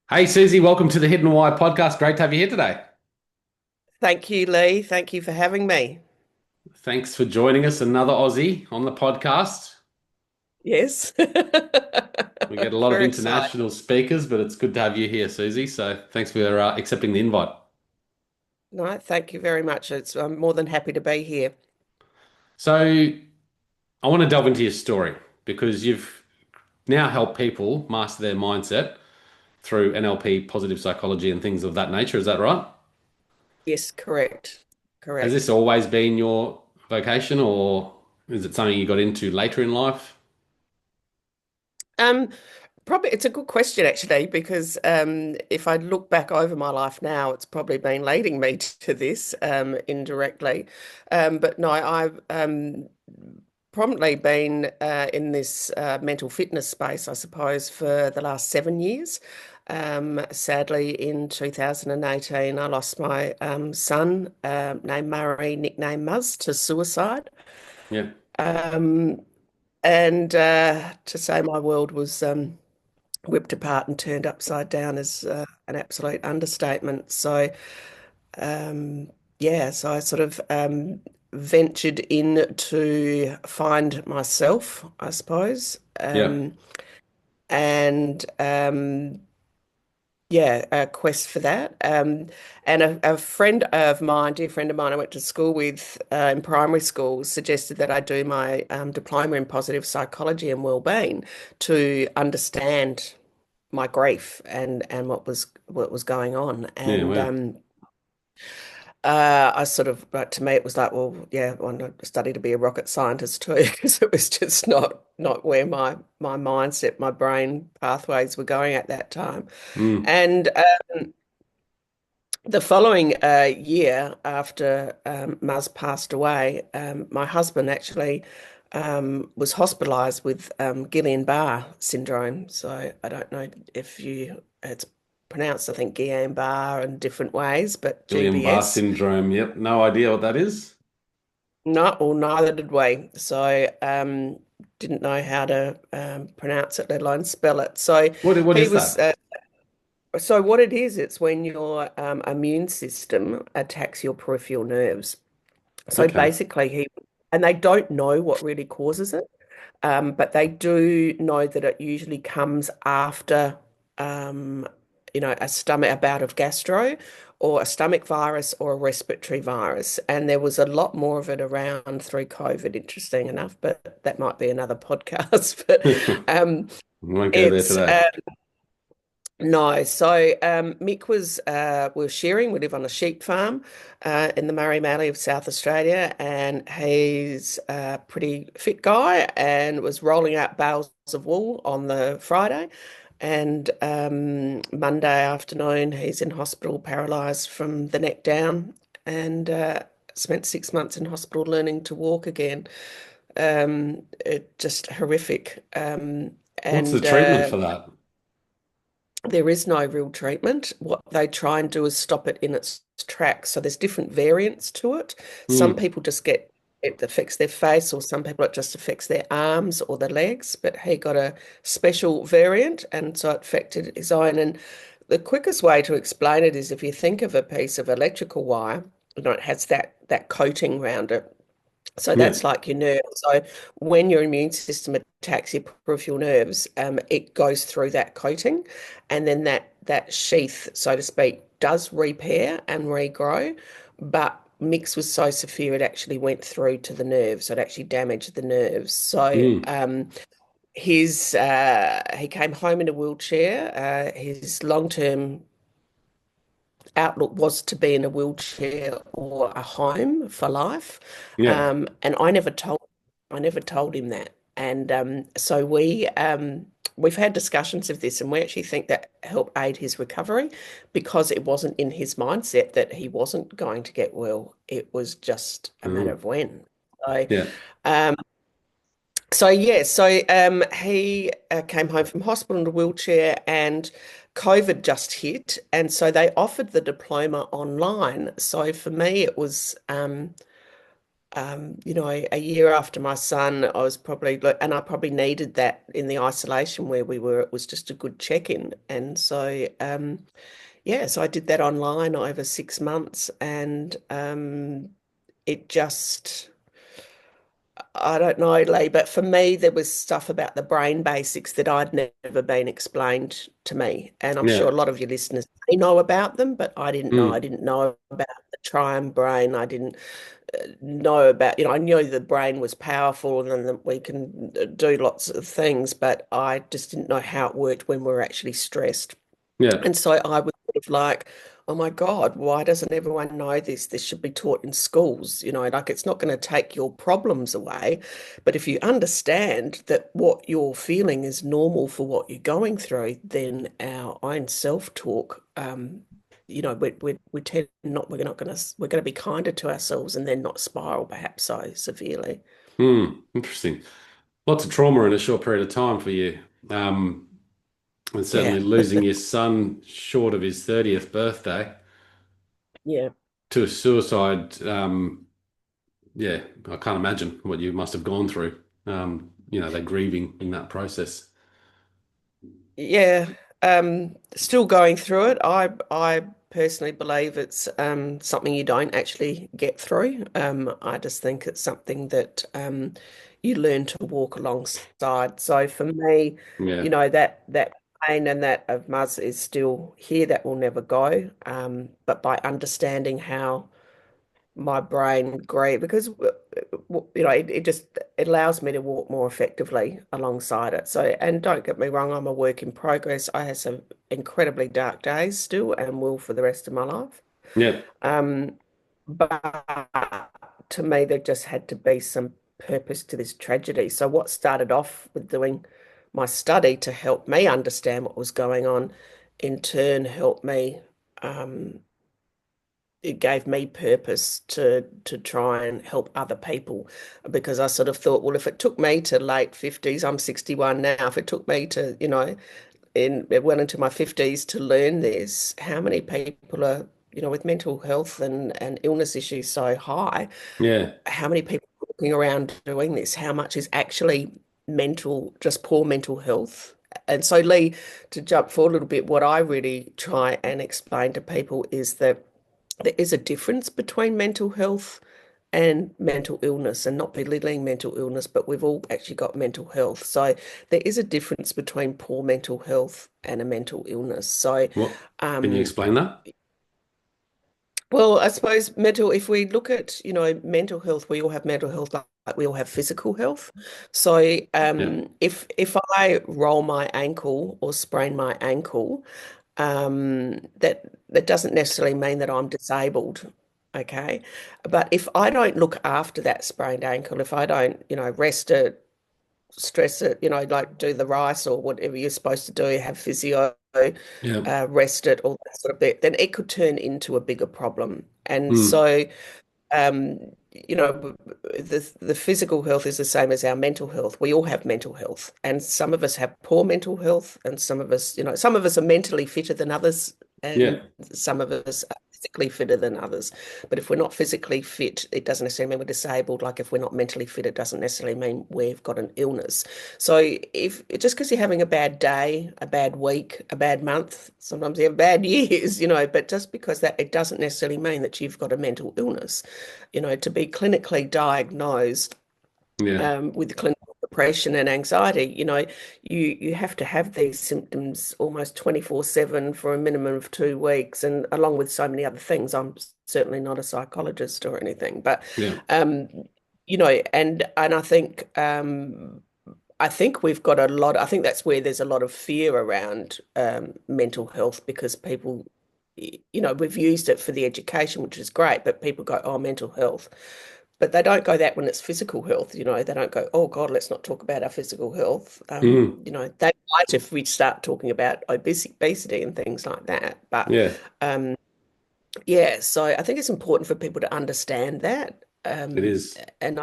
Hey Susie, welcome to the Hidden Why podcast. Great to have you here today. Thank you, Leigh. Thank you for having me. Thanks for joining us, another Aussie on the podcast. Yes. We get a lot of Very excited. international speakers, but it's good to have you here, Susie. So thanks for accepting the invite. No, thank you very much. I'm more than happy to be here. So I want to delve into your story because you've now helped people master their mindset through NLP, positive psychology, and things of that nature. Is that right? Yes, correct. Has this Correct. always been your vocation, or is it something you got into later in life? Um, Probably it's a good question actually, because if I look back over my life now, it's probably been leading me to this indirectly. But no, I've prominently been in this mental fitness space, I suppose, for the last 7 years. Sadly, in 2018, I lost my son, named Murray, nicknamed Muzz, to suicide. Yeah. Um, and to say my world was whipped apart and turned upside down is an absolute understatement. So, yeah, so I sort of ventured in to find myself, I suppose. Yeah. And Yeah, a quest for that. And a friend of mine, dear friend of mine, I went to school with in primary school, suggested that I do my diploma in positive psychology and well-being to understand my grief and what was going on. Yeah. And Wow. I sort of, but to me, it was like, well, yeah, I want to study to be a rocket scientist too, because it was just not where my mindset, my brain pathways were going at that time. Mm. And the following year, after Muz passed away, my husband actually was hospitalised with Guillain-Barré syndrome. So I don't know if it's pronounced, I think, Guillain-Barré in different ways, but Guillain-Barré GBS. syndrome. Yep. No idea what that is. No, well, neither did we. So didn't know how to pronounce it, let alone spell it. So What he is was. that? So what it is, it's when your immune system attacks your peripheral nerves. So Okay. basically, and they don't know what really causes it, but they do know that it usually comes after, um, a bout of gastro, or a stomach virus, or a respiratory virus. And there was a lot more of it around through COVID, interesting enough, but that might be another podcast. But um, We won't go there it's today. no, so Mick was sharing. We live on a sheep farm in the Murray Valley of South Australia, and he's a pretty fit guy and was rolling out bales of wool on the Friday. And Monday afternoon, he's in hospital, paralysed from the neck down, and spent 6 months in hospital learning to walk again. It just horrific. What's the And treatment for that? There is no real treatment. What they try and do is stop it in its tracks. So there's different variants to it. Some Hmm. people just get it affects their face, or some people it just affects their arms or their legs. But he got a special variant, and so it affected his own. And the quickest way to explain it is if you think of a piece of electrical wire, it has that coating around it. So Yeah. that's like your nerve. So when your immune system attacks your peripheral nerves, it goes through that coating, and then that sheath, so to speak, does repair and regrow. But Mix was so severe, it actually went through to the nerves. So it actually damaged the nerves. So Hmm. he came home in a wheelchair. His long-term outlook was to be in a wheelchair or a home for life. Yeah. And I never told him that. And so we've had discussions of this, and we actually think that helped aid his recovery, because it wasn't in his mindset that he wasn't going to get well. It was just a matter Hmm. of when. So Yeah. um, so he came home from hospital in a wheelchair, and COVID just hit, and so they offered the diploma online. So for me, it was A year after my son, I was probably like, and I probably needed that in the isolation where we were. It was just a good check-in. And so, yeah, so I did that online over 6 months, and it just, I don't know, Leigh, but for me, there was stuff about the brain basics that I'd never been explained to me. And I'm sure Yeah. a lot of your listeners may know about them, but I didn't know. I Mm. didn't know about the triune brain. I didn't know about, I knew the brain was powerful and that we can do lots of things, but I just didn't know how it worked when we were actually stressed. Yeah. And so I was sort of like, oh my God, why doesn't everyone know this? This should be taught in schools. Like it's not going to take your problems away. But if you understand that what you're feeling is normal for what you're going through, then our own self-talk, we tend not, we're going to be kinder to ourselves and then not spiral perhaps so severely. Mm. Interesting. Lots of trauma in a short period of time for you. Um, and Yeah. certainly losing your son short of his 30th birthday Yeah. to a suicide. Yeah, I can't imagine what you must have gone through. They're grieving in that process. Yeah, still going through it. I personally believe it's something you don't actually get through. I just think it's something that you learn to walk alongside. So for me, Yeah. that pain and that of Muzz is still here. That will never go. But by understanding how my brain great because it just it allows me to walk more effectively alongside it. So, and don't get me wrong, I'm a work in progress. I have some incredibly dark days still and will for the rest of my life. Yeah. Um, but to me, there just had to be some purpose to this tragedy. So what started off with doing my study to help me understand what was going on, in turn helped me it gave me purpose to try and help other people because I sort of thought, well, if it took me to late 50s, I'm 61 now, if it took me to, well into my 50s to learn this, how many people are, with mental health and illness issues so high, Yeah. how many people are walking around doing this? How much is actually just poor mental health? And so, Leigh, to jump forward a little bit, what I really try and explain to people is that there is a difference between mental health and mental illness, and not belittling mental illness, but we've all actually got mental health. So there is a difference between poor mental health and a mental illness. So, What can you um, explain that? well, I suppose if we look at, mental health, we all have mental health like we all have physical health. So, Yeah. if I roll my ankle or sprain my ankle, that doesn't necessarily mean that I'm disabled. Okay. But if I don't look after that sprained ankle, if I don't, rest it, stress it, like do the rice or whatever you're supposed to do, have physio, Yeah. rest it, all that sort of bit, then it could turn into a bigger problem. And Mm. so, um, the physical health is the same as our mental health. We all have mental health, and some of us have poor mental health, and some of us are mentally fitter than others, and Yeah. some of us are physically fitter than others. But if we're not physically fit, it doesn't necessarily mean we're disabled. Like if we're not mentally fit, it doesn't necessarily mean we've got an illness. So if just because you're having a bad day, a bad week, a bad month, sometimes you have bad years, but just because that it doesn't necessarily mean that you've got a mental illness. To be clinically diagnosed Yeah. with clinical depression and anxiety, you have to have these symptoms almost 24/7 for a minimum of 2 weeks, and along with so many other things. I'm certainly not a psychologist or anything, but Yeah. um, and I think we've got a lot. I think that's where there's a lot of fear around mental health because people, we've used it for the education, which is great, but people go, oh, mental health. But they don't go that when it's physical health, they don't go, oh God, let's not talk about our physical health. Mm. They might if we start talking about obesity and things like that. But Yeah. um, yeah, so I think it's important for people to understand that. It Um, is. and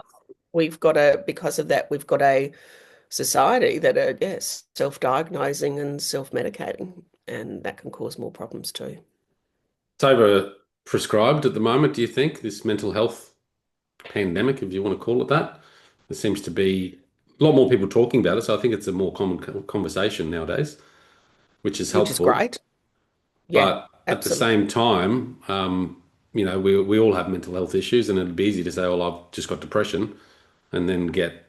because of that, we've got a society that are, yes, self-diagnosing and self-medicating, and that can cause more problems too. It's over prescribed at the moment, do you think, this mental health pandemic, if you want to call it that. There seems to be a lot more people talking about it, so I think it's a more common conversation nowadays, which is which is helpful. great. Yeah, But at the absolutely. same time, we all have mental health issues, and it'd be easy to say, "Well, I've just got depression," and then get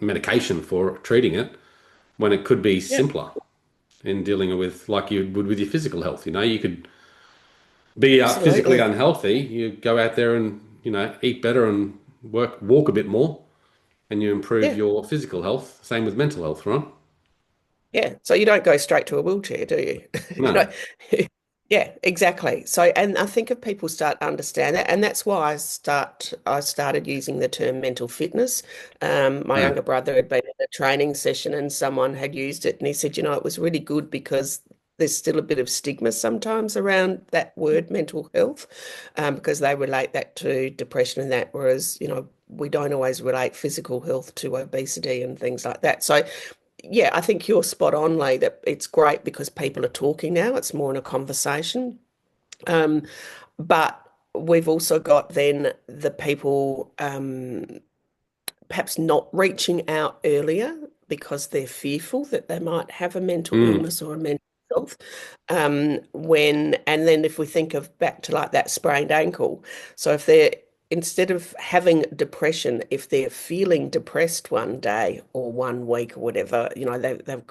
medication for treating it, when it could be Yeah, simpler in dealing with, like you would with your physical health. You could be physically absolutely. unhealthy. You go out there and eat better and walk a bit more, and you improve Yeah, your physical health. Same with mental health, right? yeah. So you don't go straight to a wheelchair, do you? You know, No. yeah, exactly. So, and I think if people start to understand that, and that's why I started using the term mental fitness. My No. younger brother had been in a training session and someone had used it, and he said, it was really good because there's still a bit of stigma sometimes around that word mental health, because they relate that to depression and that, whereas, we don't always relate physical health to obesity and things like that. So yeah, I think you're spot on, Leigh, that it's great because people are talking now. It's more in a conversation. Um, but we've also got then the people perhaps not reaching out earlier because they're fearful that they might have a mental Mm. illness or a mental health. And then if we think of back to like that sprained ankle, so if they're instead of having depression, if they're feeling depressed one day or one week or whatever, they've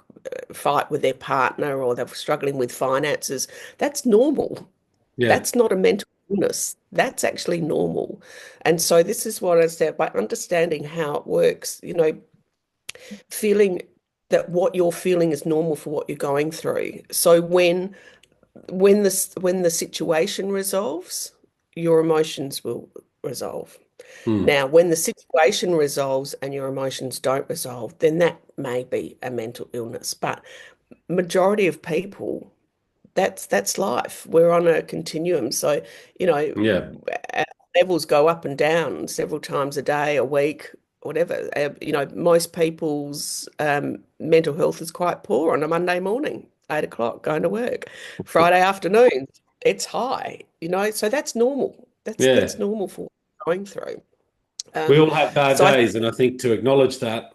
fight with their partner or they're struggling with finances, that's normal. Yeah. That's not a mental illness. That's actually normal. And so this is what I said by understanding how it works, feeling that what you're feeling is normal for what you're going through. So when the situation resolves, your emotions will resolve. Mm. Now, when the situation resolves and your emotions don't resolve, then that may be a mental illness. But majority of people, that's life. We're on a continuum. So, Yeah. our levels go up and down several times a day, a week, whatever. Most people's mental health is quite poor on a Monday morning, 8 o'clock, going to work. Friday afternoon, it's high, so that's normal. That's Yeah. normal for what we're going through. We Um, all have bad so I days, and I think to acknowledge that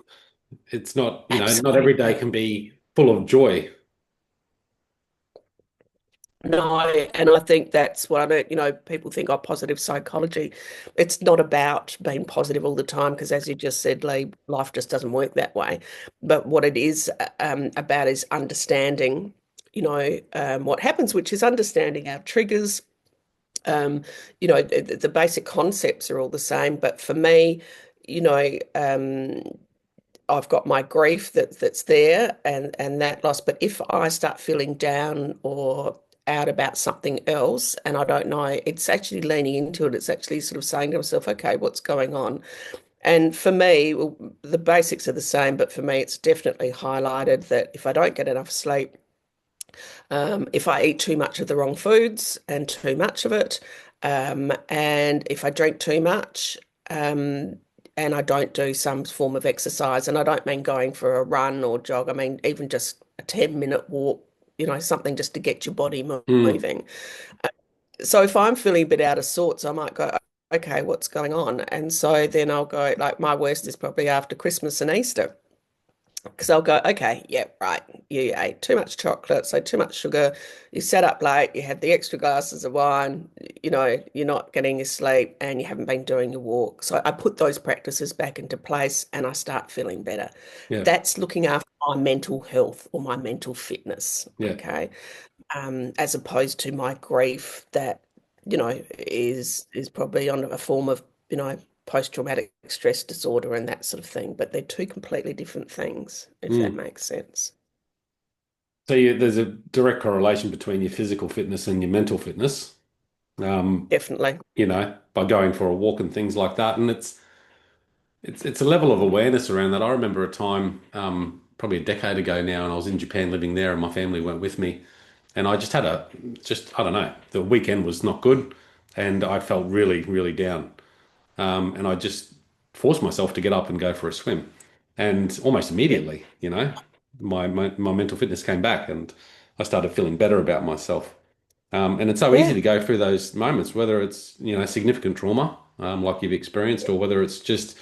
it's not, not every day absolutely. can be full of joy. No, and I think that's what I mean. People think, oh, positive psychology. It's not about being positive all the time because, as you just said, Leigh, life just doesn't work that way. But what it is about is understanding, what happens, which is understanding our triggers. The basic concepts are all the same. But for me, you know, um, I've got my grief that's there and that loss. But if I start feeling down or out about something else and I don't know, it's actually leaning into it. It's actually sort of saying to myself, okay, what's going on? And for me, well, the basics are the same, but for me, it's definitely highlighted that if I don't get enough sleep, if I eat too much of the wrong foods and too much of it, and if I drink too much, and I don't do some form of exercise, and I don't mean going for a run or jog, I mean even just a 10-minute walk, something just to get your body Mm. moving. So if I'm feeling a bit out of sorts, I might go, okay, what's going on? And so then I'll go, like, my worst is probably after Christmas and Easter. Because I'll go, okay, yeah, right. You ate too much chocolate, so too much sugar. You sat up late, you had the extra glasses of wine, you're not getting your sleep and you haven't been doing your walk. So I put those practices back into place and I start feeling better. Yeah. That's looking after my mental health or my mental fitness, Yeah. okay? As opposed to my grief that, is probably on a form of, post-traumatic stress disorder and that sort of thing. But they're two completely different things, if that Mm. makes sense. So there's a direct correlation between your physical fitness and your mental fitness. Um, Definitely. by going for a walk and things like that. And it's a level of awareness around that. I remember a time, probably a decade ago now, and I was in Japan living there, and my family went with me, and I just had I don't know, the weekend was not good, and I felt really, really down. And I just forced myself to get up and go for a swim, and almost Yeah. immediately, my mental fitness came back, and I started feeling better about myself. And it's so easy Yeah. to go through those moments, whether it's, significant trauma. like you've experienced, or whether it's just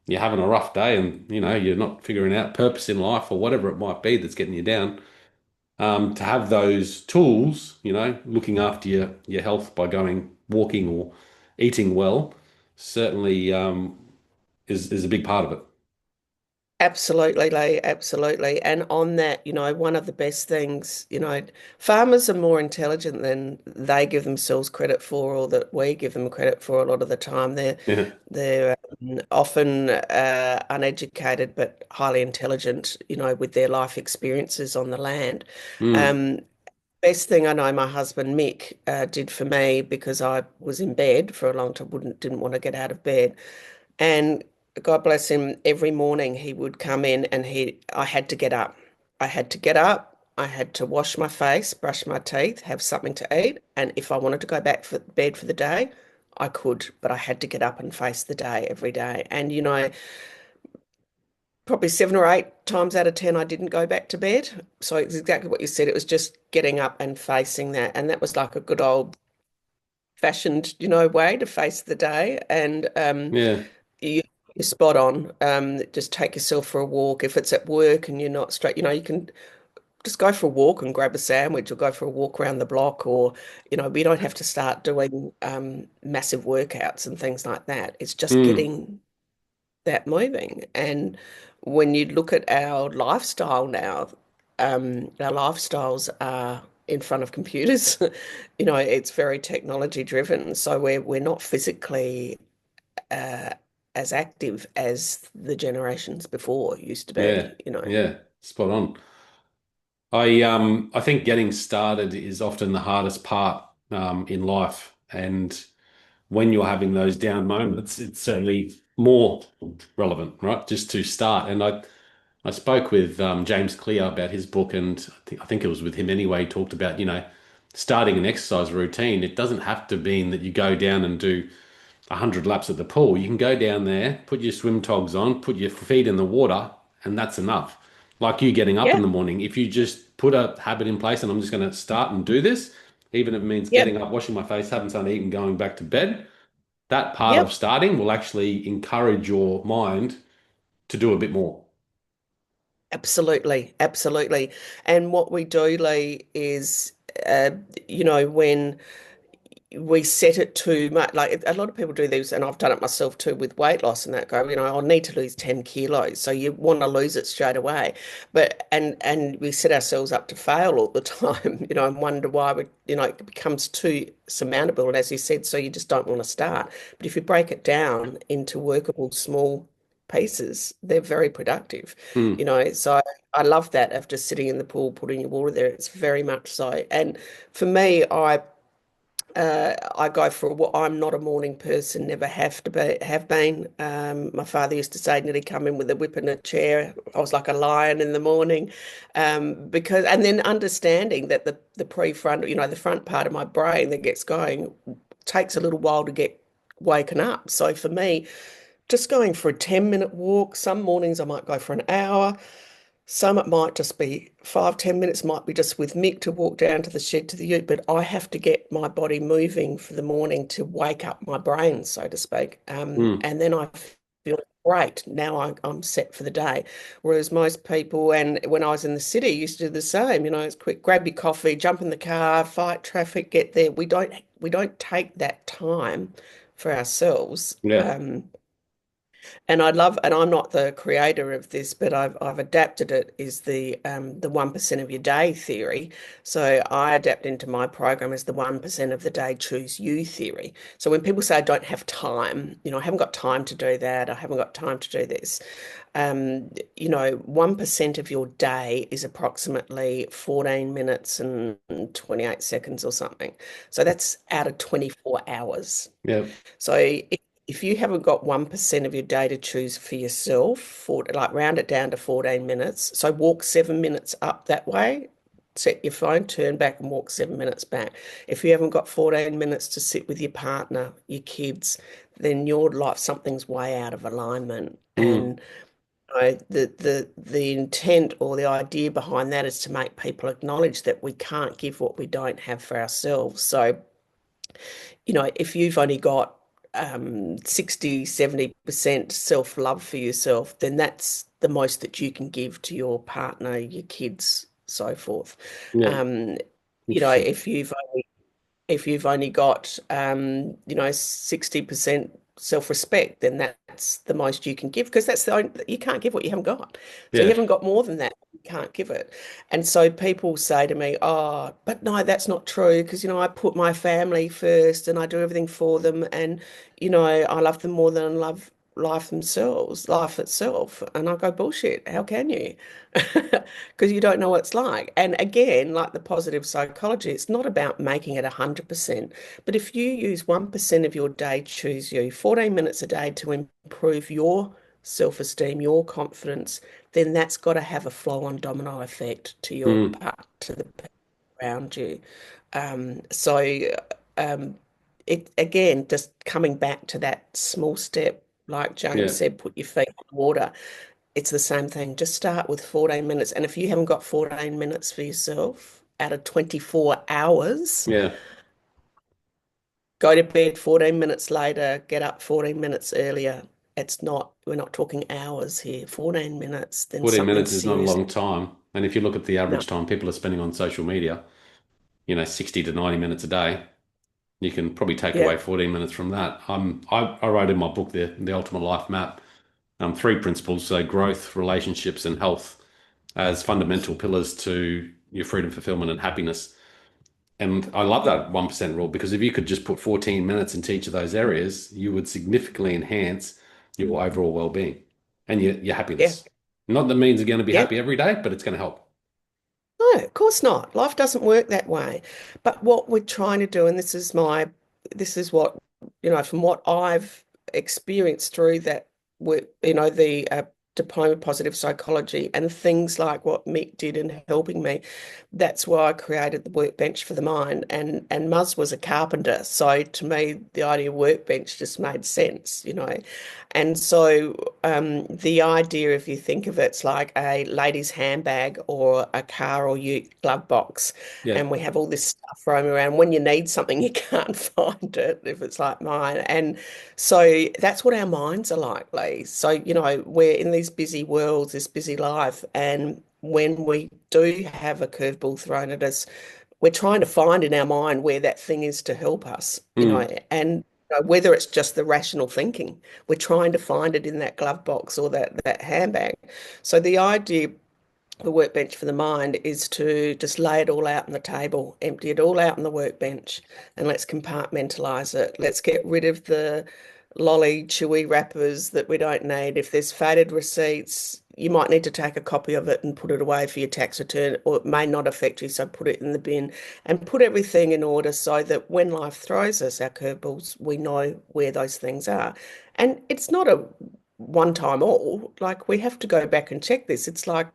you're having a rough day and you're not figuring out purpose in life or whatever it might be that's getting you down. To have those tools, looking after your health by going walking or eating well, certainly is a big part of it. Absolutely, Leigh, absolutely. And on that, one of the best things, farmers are more intelligent than they give themselves credit for, or that we give them credit for a lot of the time. Yeah. They're often uneducated but highly intelligent, with their life experiences on the land. Mm. Um, Best thing I know my husband Mick did for me, because I was in bed for a long time, didn't want to get out of bed. And God bless him, every morning he would come in and I had to get up. I had to get up. I had to wash my face, brush my teeth, have something to eat. And if I wanted to go back for bed for the day, I could, but I had to get up and face the day every day. And, probably 7 or 8 times out of 10, I didn't go back to bed. So it's exactly what you said. It was just getting up and facing that. And that was like a good old fashioned, way to face the day. And Yeah. you, you're spot on. Just take yourself for a walk. If it's at work and you're not straight, you can just go for a walk and grab a sandwich, or go for a walk around the block, or, we don't have to start doing massive workouts and things like that. It's just Mm. getting that moving. And when you look at our lifestyle now, our lifestyles are in front of computers. It's very technology driven. So we're not physically uh, as active as the generations before used to Yeah. be. Yeah. Spot on. I think getting started is often the hardest part in life, and when you're having those down moments, it's certainly more relevant, right? Just to start. And I spoke with James Clear about his book, and I think it was with him anyway. He talked about starting an exercise routine. It doesn't have to mean that you go down and do 100 laps at the pool. You can go down there, put your swim togs on, put your feet in the water, and that's enough. Like you getting up in Yeah. the morning, if you just put a habit in place, and I'm just going to start and do this, even if it means Yep. getting up, washing my face, having something to eat, and going back to bed, that part of Yep. starting will actually encourage your mind to do a bit more. Absolutely. Absolutely. And what we do, Lee, is, when we set it too much. Like a lot of people do these, and I've done it myself too with weight loss and that go, I'll need to lose 10 kilos. So you want to lose it straight away. But and we set ourselves up to fail all the time, and wonder why it becomes too surmountable. And as you said, so you just don't want to start. But if you break it down into workable small pieces, they're very productive. Mm. So I love that of just sitting in the pool, putting your water there. It's very much so. And for me, I go for what I'm not a morning person, never have been. My father used to say, nearly come in with a whip and a chair. I was like a lion in the morning. Because and then understanding that the prefrontal, the front part of my brain that gets going takes a little while to get woken up. So for me, just going for a 10-minute walk, some mornings I might go for an hour. Some it might just be 5, 10 minutes, might be just with Mick to walk down to the shed to the ute, but I have to get my body moving for the morning to wake up my brain, so to speak. Mm. And then I feel great. Now I'm set for the day. Whereas most people, and when I was in the city, used to do the same. It's quick, grab your coffee, jump in the car, fight traffic, get there. We don't take that time for ourselves. Yeah. And and I'm not the creator of this, but I've adapted it, is the 1% of your day theory. So I adapt into my program as the 1% of the day choose you theory. So when people say I don't have time, I haven't got time to do that, I haven't got time to do this. 1% of your day is approximately 14 minutes and 28 seconds or something. So that's out of 24 hours. Yeah. So if you haven't got 1% of your day to choose for yourself, like round it down to 14 minutes. So walk 7 minutes up that way, set your phone, turn back and walk 7 minutes back. If you haven't got 14 minutes to sit with your partner, your kids, then your life, something's way out of alignment. Mm. And the intent or the idea behind that is to make people acknowledge that we can't give what we don't have for ourselves. So if you've only got 60, 70% self-love for yourself, then that's the most that you can give to your partner, your kids, so forth. Yeah. Um, Interesting. if you've only got 60% self-respect, then that's the most you can give because that's the only, you can't give what you haven't got. So you Yeah. haven't got more than that. You can't give it. And so people say to me, "Oh, but no, that's not true because I put my family first and I do everything for them and I love them more than I love life itself." And I go, "Bullshit. How can you?" Because you don't know what it's like. And again, like the positive psychology, it's not about making it 100%. But if you use 1% of your day, choose you, 14 minutes a day to improve your self-esteem, your confidence, then that's got to have a flow-on domino effect to your Mm. part, to the people around you. So um, it again, just coming back to that small step, like James Yeah. said, put your feet in the water. It's the same thing. Just start with 14 minutes. And if you haven't got 14 minutes for yourself out of 24 hours, Yeah. go to bed 14 minutes later, get up 14 minutes earlier. We're not talking hours here, 14 minutes, then 14 something minutes is not a serious. long time. And if you look at the No, average time people are spending on social media, 60 to 90 minutes a day, you can probably take yeah, away 14 minutes from that. I wrote in my book, The Ultimate Life Map, three principles, so growth, relationships, and health as fundamental pillars to your freedom, fulfillment, and happiness. And I love that 1% rule because if you could just put 14 minutes into each of those areas, you would significantly enhance your overall well-being and your yeah, happiness. Not that means you're going to be yeah. happy every day, but it's going to help. No, of course not. Life doesn't work that way. But what we're trying to do, and this is what, from what I've experienced through that work, the diploma of positive psychology and things like what Mick did in helping me. That's why I created the workbench for the mind. And Muzz was a carpenter. So to me, the idea of workbench just made sense. And so the idea, if you think of it's like a lady's handbag or a car or glove box, Yeah. and we have all this stuff roaming around. When you need something, you can't find it if it's like mine. And so that's what our minds are like, Leigh. So, we're in these busy worlds, this busy life, and when we do have a curveball thrown at us, we're trying to find in our mind where that thing is to help us, Mm. and whether it's just the rational thinking, we're trying to find it in that glove box or that handbag. So the idea, the workbench for the mind, is to just lay it all out on the table, empty it all out on the workbench, and let's compartmentalize it. Let's get rid of the lolly, chewy wrappers that we don't need. If there's faded receipts, you might need to take a copy of it and put it away for your tax return, or it may not affect you, so put it in the bin and put everything in order so that when life throws us our curveballs, we know where those things are. And it's not a one time all, like we have to go back and check this. It's like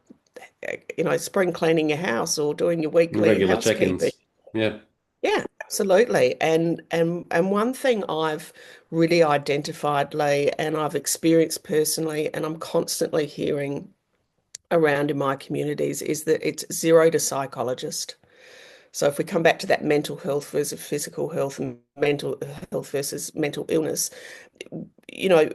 spring cleaning your house or doing your weekly Regular housekeeping. check-ins. Yeah. Yeah, absolutely. And one thing I've really identified, Leigh, and I've experienced personally, and I'm constantly hearing around in my communities, is that it's zero to psychologist. So if we come back to that mental health versus physical health and mental health versus mental illness, you know,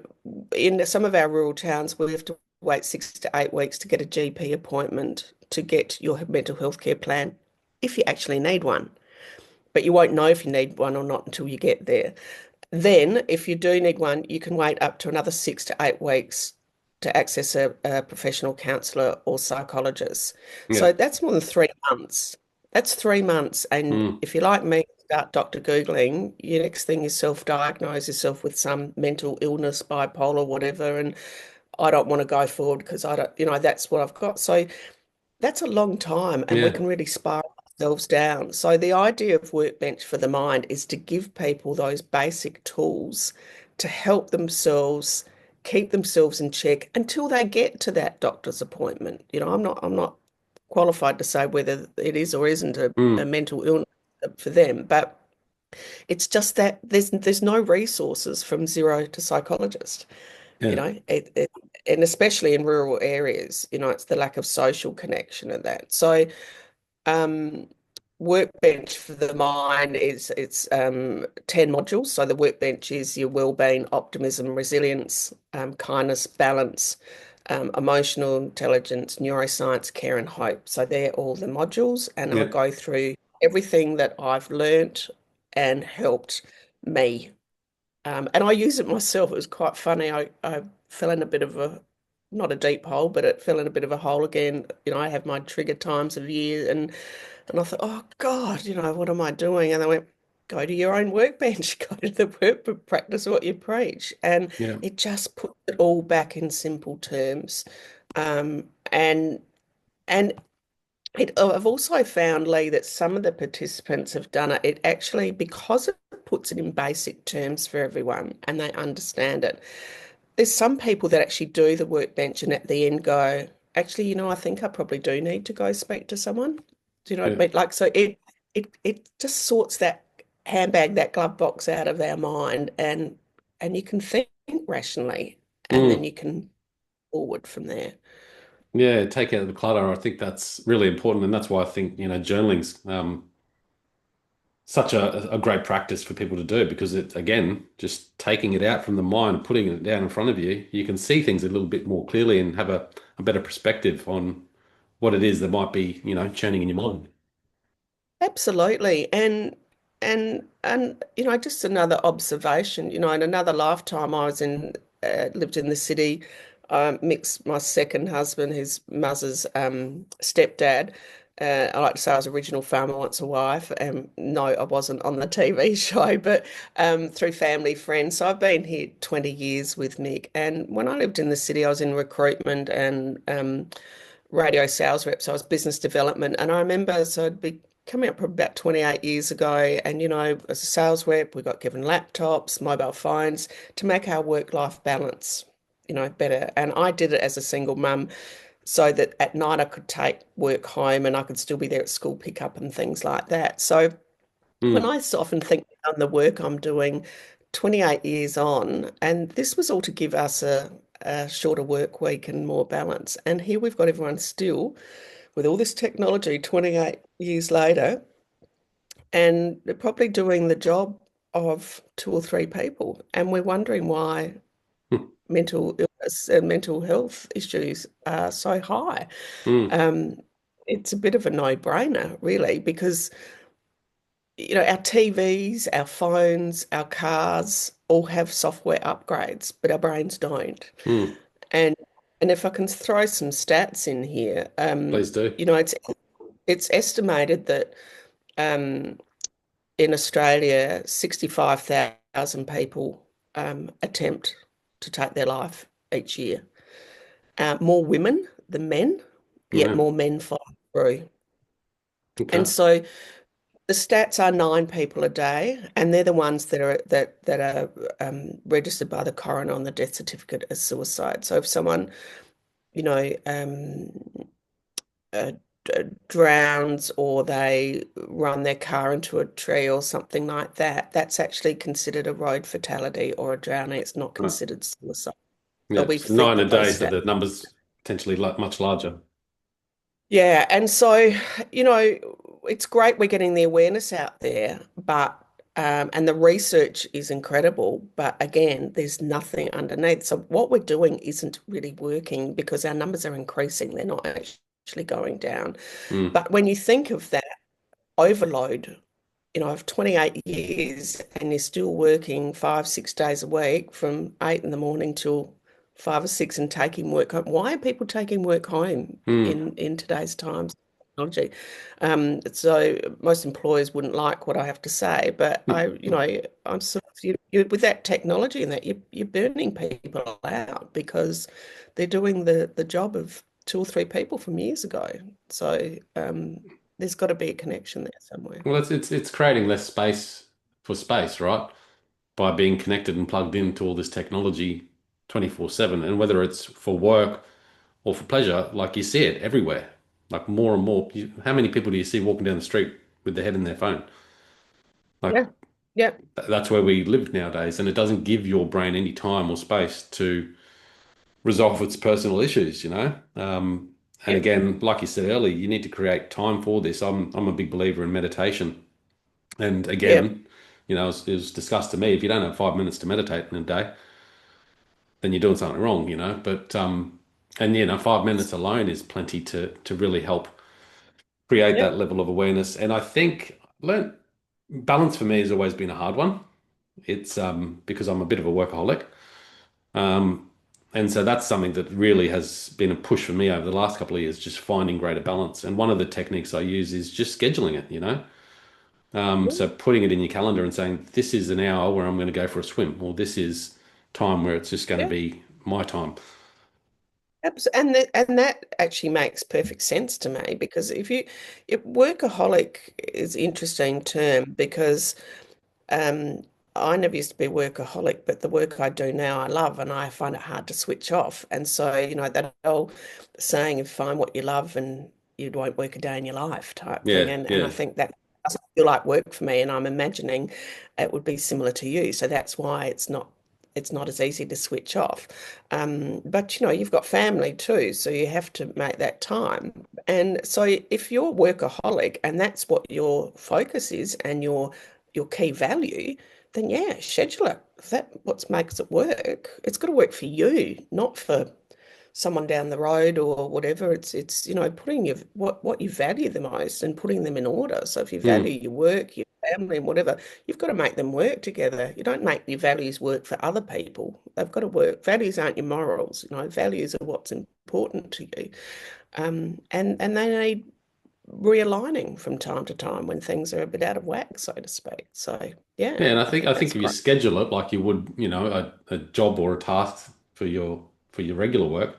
in some of our rural towns, we have to wait 6 to 8 weeks to get a GP appointment to get your mental health care plan if you actually need one. But you won't know if you need one or not until you get there. Then, if you do need one, you can wait up to another 6 to 8 weeks to access a professional counsellor or psychologist. Yeah. So that's more than 3 months. That's 3 months. And Mm. if you're like me, start Dr. Googling, your next thing is self-diagnose yourself with some mental illness, bipolar, whatever. And I don't want to go forward because I don't, that's what I've got. So that's a long time, and we Yeah. can really spiral ourselves down. So the idea of Workbench for the Mind is to give people those basic tools to help themselves keep themselves in check until they get to that doctor's appointment. I'm not qualified to say whether it is or isn't a Mm. mental illness for them, but it's just that there's no resources from zero to psychologist. You Yeah. know, and especially in rural areas, it's the lack of social connection and that. So, um, Workbench for the mind is it's 10 modules. So the workbench is your well-being, optimism, resilience, kindness, balance, emotional intelligence, neuroscience, care, and hope. So they're all the modules, and I Yeah. go through everything that I've learnt and helped me. And I use it myself. It was quite funny. I fell in a bit of a, not a deep hole, but it fell in a bit of a hole again. I have my trigger times of year, and I thought, oh God, what am I doing? And I went, go to your own workbench, go to the workbook, practice what you preach. And Yeah. it just puts it all back in simple terms. Um, and and I've also found, Leigh, that some of the participants have done it. It actually, because it puts it in basic terms for everyone and they understand it. There's some people that actually do the workbench and at the end go, actually, I think I probably do need to go speak to someone. Do you know what I Yeah. mean? Like, so it just sorts that handbag, that glove box out of our mind, and you can think rationally, and then Mm. you can forward from there. Yeah, take out the clutter. I think that's really important, and that's why I think, journaling's such a great practice for people to do because it, again, just taking it out from the mind, putting it down in front of you, you can see things a little bit more clearly and have a better perspective on what it is that might be, churning in your mind. Absolutely. And just another observation, in another lifetime I was in lived in the city. Mick's my second husband, his mother's stepdad. I like to say I was original farmer wants a wife. No, I wasn't on the TV show, but through family friends. So I've been here 20 years with Mick. And when I lived in the city, I was in recruitment and radio sales rep. So I was business development. And I remember, so I'd be coming up for about 28 years ago. And, as a sales rep, we got given laptops, mobile phones to make our work-life balance, better. And I did it as a single mum so that at night I could take work home and I could still be there at school pickup and things like that. So when Mm, I often think on the work I'm doing 28 years on, and this was all to give us a shorter work week and more balance. And here we've got everyone still with all this technology 28 years later, and they're probably doing the job of two or three people. And we're wondering why mm, mental illness and mental health issues are so high. mm, Um, it's a bit of a no-brainer, really, because our TVs, our phones, our cars all have software upgrades, but our brains don't. mm. And and if I can throw some stats in here, Please do. it's estimated that um, in Australia, 65,000 people attempt to take their life each year. More women than men, yet Yeah. more men follow through. And Okay. so the stats are 9 people a day, and they're the ones that are registered by the coroner on the death certificate as suicide. So if someone, you know, uh, drowns or they run their car into a tree or something like that, that's actually considered a road fatality or a drowning. It's not Right. considered suicide. So Yeah. we So nine a forget day, those so stats. the numbers potentially much larger. Yeah, and so, you know, it's great we're getting the awareness out there, but and the research is incredible, but again, there's nothing underneath. So what we're doing isn't really working because our numbers are increasing. They're not actually going down. Mm, But when you think of that overload, of 28 years and you're still working 5, 6 days a week from 8 in the morning till 5 or 6 and taking work home. Why are people taking work home mm, in today's times? Technology. So most employers wouldn't like what I have to say, but I'm sort of with that technology and that you're burning people out because they're doing the job of two or three people from years ago. So there's got to be a connection there somewhere. well, it's creating less space for space, right? By being connected and plugged into all this technology 24/7. And whether it's for work or for pleasure, like you see it everywhere, like more and more. How many people do you see walking down the street with their head in their phone? Like Yeah. Yeah. that's where we live nowadays, and it doesn't give your brain any time or space to resolve its personal issues, And Yep. again, like you said earlier, you need to create time for this. I'm a big believer in meditation. And Yep. again, it was discussed to me, if you don't have 5 minutes to meditate in a day, then you're doing something wrong, But and 5 minutes alone is plenty to really help create that Yep. level of awareness. And I think learn balance for me has always been a hard one. It's because I'm a bit of a workaholic. Um, and so that's something that really has been a push for me over the last couple of years, just finding greater balance. And one of the techniques I use is just scheduling it. So putting it in your calendar and saying, this is an hour where I'm going to go for a swim, or this is time where it's just going to Yeah. be my time. And that actually makes perfect sense to me because workaholic is an interesting term because um, I never used to be a workaholic, but the work I do now I love and I find it hard to switch off. And so, that old saying of find what you love and you won't work a day in your life type thing. Yeah, And I yeah. think that doesn't feel like work for me. And I'm imagining it would be similar to you. So that's why it's not as easy to switch off. But you've got family too, so you have to make that time. And so if you're a workaholic and that's what your focus is and your key value, then yeah, schedule it. If that what makes it work, it's got to work for you, not for someone down the road or whatever. It's putting what you value the most and putting them in order. So if you value Hmm. your work, your family, and whatever, you've got to make them work together. You don't make your values work for other people. They've got to work. Values aren't your morals. Values are what's important to you. And they need realigning from time to time when things are a bit out of whack, so to speak. So Yeah, yeah, and I I think I think think that's if you great. schedule it like you would, a job or a task for your regular work,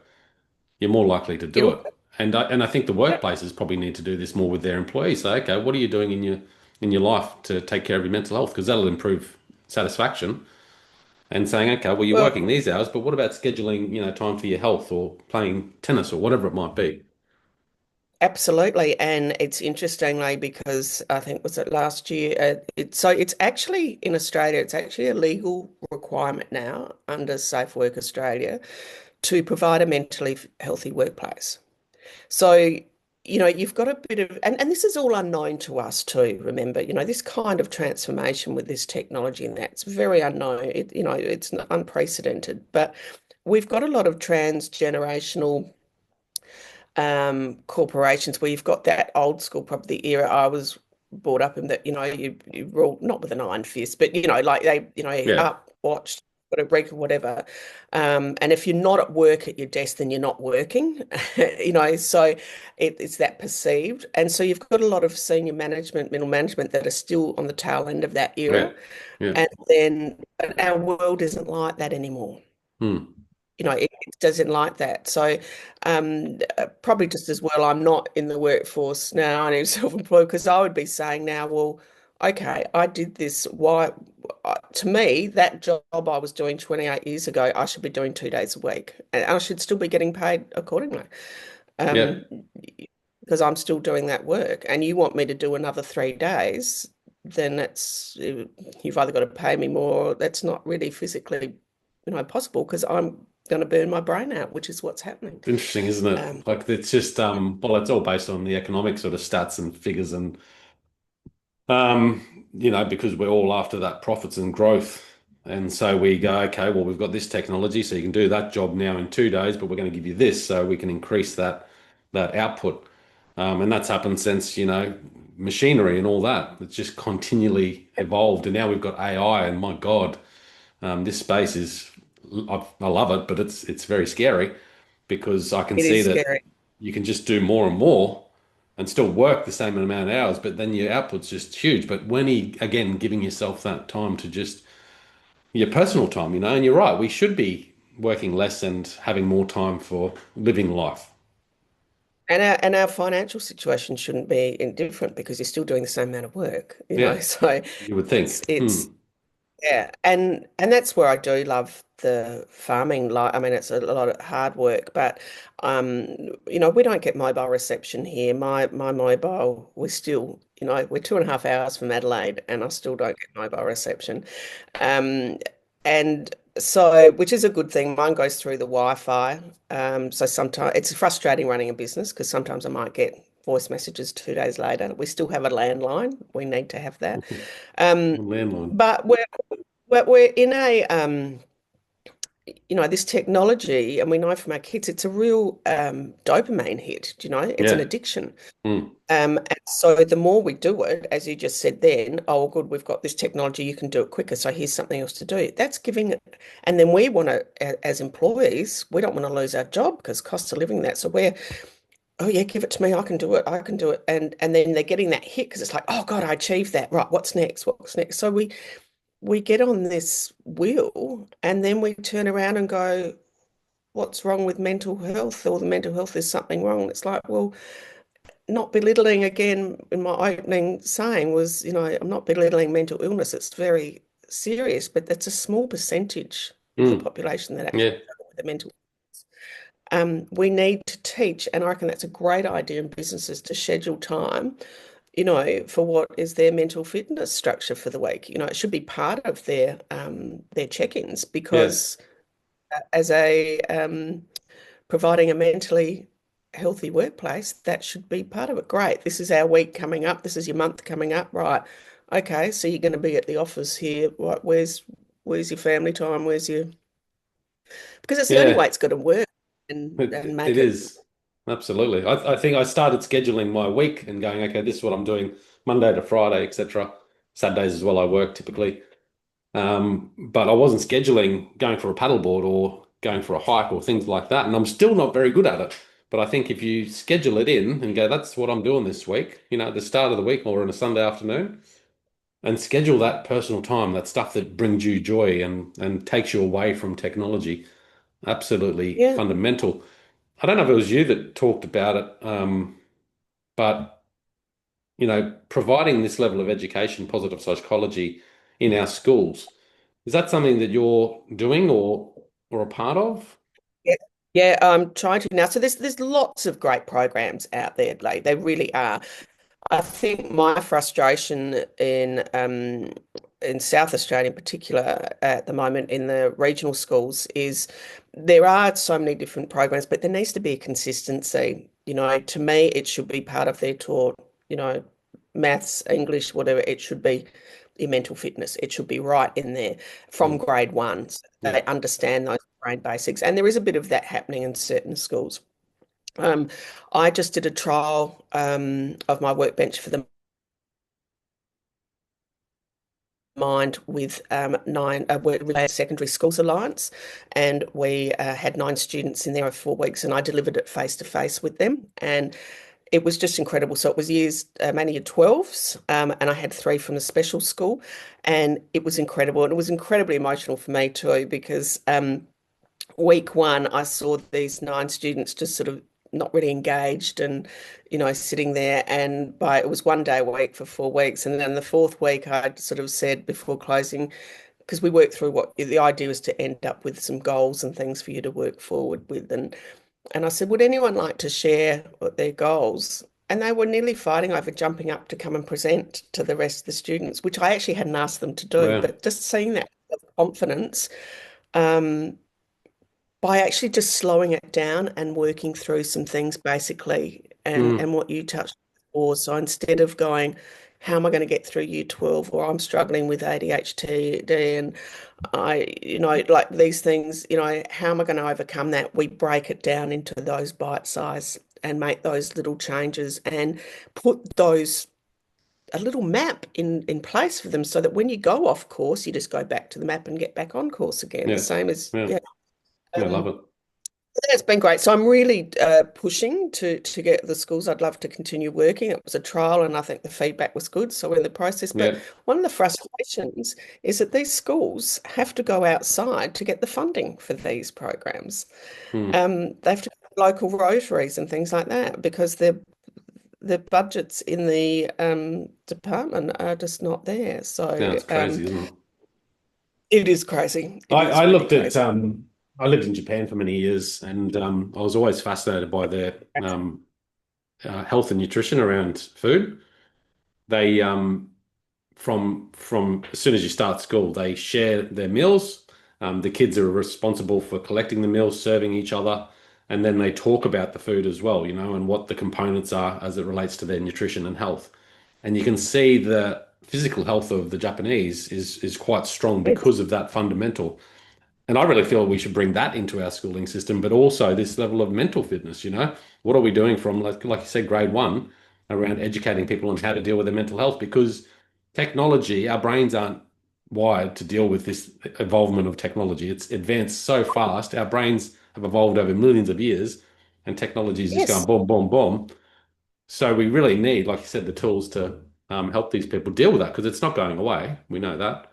you're more likely to do It'll, it. And I think the yeah. workplaces probably need to do this more with their employees. Say, okay, what are you doing in your life to take care of your mental health? Because that'll improve satisfaction. And saying, okay, well, you're Well, working these hours, but what about scheduling, time for your health or playing tennis or whatever it might be? absolutely. And it's interestingly because I think was it last year. It's actually in Australia. It's actually a legal requirement now under Safe Work Australia to provide a mentally healthy workplace. So, you've got a bit of, and this is all unknown to us too. Remember, this kind of transformation with this technology and that's very unknown. It's unprecedented, but we've got a lot of transgenerational corporations where you've got that old school, probably the era I was brought up in that, you rule not with an iron fist, but like they, Yeah, up, watched, got a break or whatever. And if you're not at work at your desk, then you're not working, so it's that perceived. And so you've got a lot of senior management, middle management that are still on the tail end of that yeah, era. yeah. And then but our world isn't like that anymore. Hmm. It doesn't like that. So, probably just as well, I'm not in the workforce now and I'm self-employed because I would be saying now, well, okay, I did this. Why? To me, that job I was doing 28 years ago, I should be doing 2 days a week and I should still be getting paid accordingly. Yeah. Um, because I'm still doing that work and you want me to do another 3 days, then you've either got to pay me more, or that's not really physically, possible because I'm going to burn my brain out, which is what's happening. Interesting, isn't Um, it? Like it's just well, it's all based on the economic sort of stats and figures and because we're all after that profits and growth. And so we go, okay, well, we've got this technology, so you can do that job now in 2 days, but we're going to give you this so we can increase that output. And that's happened since, machinery and all that. It's just continually evolved. And now we've got AI, and my God, this space I love it, but it's very scary because I can it see is that scary. you can just do more and more and still work the same amount of hours, but then your output's just huge. But when again, giving yourself that time to just your personal time, and you're right, we should be working less and having more time for living life. And our financial situation shouldn't be indifferent because you're still doing the same amount of work, Yeah, So you would it's think. it's yeah, and that's where I do love the farming. Like, I mean, it's a lot of hard work, but we don't get mobile reception here. My mobile, we're still, we're 2.5 hours from Adelaide, and I still don't get mobile reception. Um, and So, which is a good thing. Mine goes through the Wi-Fi. So sometimes it's frustrating running a business because sometimes I might get voice messages 2 days later. We still have a landline. We need to have that. Um, Landline. but we're in a this technology, and we know from our kids, it's a real dopamine hit. It's an Yeah. addiction. Mm. And so the more we do it, as you just said then, oh, good, we've got this technology, you can do it quicker. So here's something else to do. That's giving it. And then we want to, as employees, we don't want to lose our job because cost of living that. So we're, oh yeah, give it to me. I can do it. I can do it. And then they're getting that hit because it's like, oh God, I achieved that. Right. What's next? What's next? So we get on this wheel and then we turn around and go, what's wrong with mental health? Or the mental health is something wrong. It's like, well, not belittling again in my opening saying was, I'm not belittling mental illness. It's very serious, but that's a small percentage of the Mm. population that actually Yeah. struggle with the mental. We need to teach, and I reckon that's a great idea in businesses to schedule time, for what is their mental fitness structure for the week. It should be part of their check-ins Yeah. because as a providing a mentally healthy workplace, that should be part of it. Great. This is our week coming up. This is your month coming up. Right. Okay. So you're going to be at the office here. What, where's your family time? Where's your, because it's the only way Yeah. it's going to work and It make it. is. Absolutely. I think I started scheduling my week and going, okay, this is what I'm doing Monday to Friday, etc. Saturdays as well, I work typically. But I wasn't scheduling going for a paddleboard or going for a hike or things like that. And I'm still not very good at it. But I think if you schedule it in and go, that's what I'm doing this week, at the start of the week or on a Sunday afternoon, and schedule that personal time, that stuff that brings you joy and takes you away from technology, absolutely Yeah. fundamental. I don't know if it was you that talked about it, but providing this level of education, positive psychology in our schools, is that something that you're doing or a part of? Yeah. Yeah, I'm trying to now. So there's lots of great programs out there, like they really are. I think my frustration in South Australia in particular at the moment in the regional schools is there are so many different programs, but there needs to be a consistency. To me, it should be part of their taught, you know, maths, English, whatever. It should be your mental fitness. It should be right in there from Mm. grade one. So Yeah. they understand those brain basics. And there is a bit of that happening in certain schools. Um, I just did a trial of my workbench for the mind with nine secondary schools alliance, and we had 9 students in there for 4 weeks, and I delivered it face to face with them, and it was just incredible. So it was years mainly year 12s, and I had 3 from the special school, and it was incredible, and it was incredibly emotional for me too because week one, I saw these 9 students just sort of not really engaged and, sitting there. And it was one day a week for 4 weeks. And then the fourth week, I sort of said before closing, because we worked through what the idea was to end up with some goals and things for you to work forward with. And I said, would anyone like to share what their goals? And they were nearly fighting over jumping up to come and present to the rest of the students, which I actually hadn't asked them to do. Wow. But just seeing that confidence, um, by actually just slowing it down and working through some things basically Mm. and what you touched before. So instead of going, how am I going to get through year 12 or I'm struggling with ADHD and like these things, how am I going to overcome that? We break it down into those bite size and make those little changes and put those a little map in place for them so that when you go off course, you just go back to the map and get back on course again. The Yeah. same as Yeah. yeah. Yeah. I love Um, it. it's been great. So I'm really pushing to get the schools. I'd love to continue working. It was a trial, and I think the feedback was good. So we're in the process. But Yeah. one of the frustrations is that these schools have to go outside to get the funding for these programs. Mm. They have to go to local rotaries and things like that because the budgets in the department are just not there. So Sounds crazy, isn't it? it is crazy. It I is really looked at crazy. I lived in Japan for many years and I was always fascinated by their health and nutrition around food. They from as soon as you start school, they share their meals. The kids are responsible for collecting the meals, serving each other, and then they talk about the food as well, and what the components are as it relates to their nutrition and health. And you can see the physical health of the Japanese is quite strong Yes. because of that fundamental. And I really feel we should bring that into our schooling system, but also this level of mental fitness. What are we doing from, like you said, grade one, around educating people on how to deal with their mental health? Because technology, our brains aren't wired to deal with this evolvement of technology. It's advanced so fast. Our brains have evolved over millions of years, and technology is just going Yes. boom, boom, boom. So we really need, like you said, the tools to help these people deal with that because it's not going away. We know that,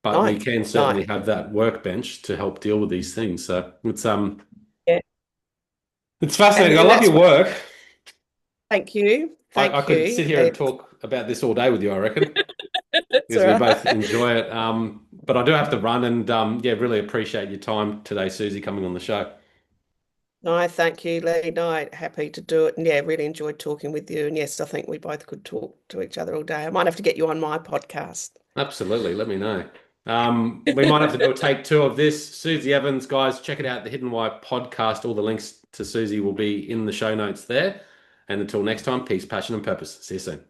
but we No. can No. certainly have that workbench to help deal with these things. So Yeah. it's And fascinating. I then love that's your what. work. Thank you. I Thank could you. sit here and talk about this all day with you, I reckon, It's because all we both right. enjoy it. But I do have to run, and yeah, really appreciate your time today, Susie, coming on the show. No, thank you, Leigh. No, happy to do it. And yeah, really enjoyed talking with you. And yes, I think we both could talk to each other all day. I might have to get you on my podcast. Absolutely. Let me know. We might have to do a take two of this. Suzi Evans, guys, check it out. The Hidden Why podcast. All the links to Susie will be in the show notes there. And until next time, peace, passion, and purpose. See you soon.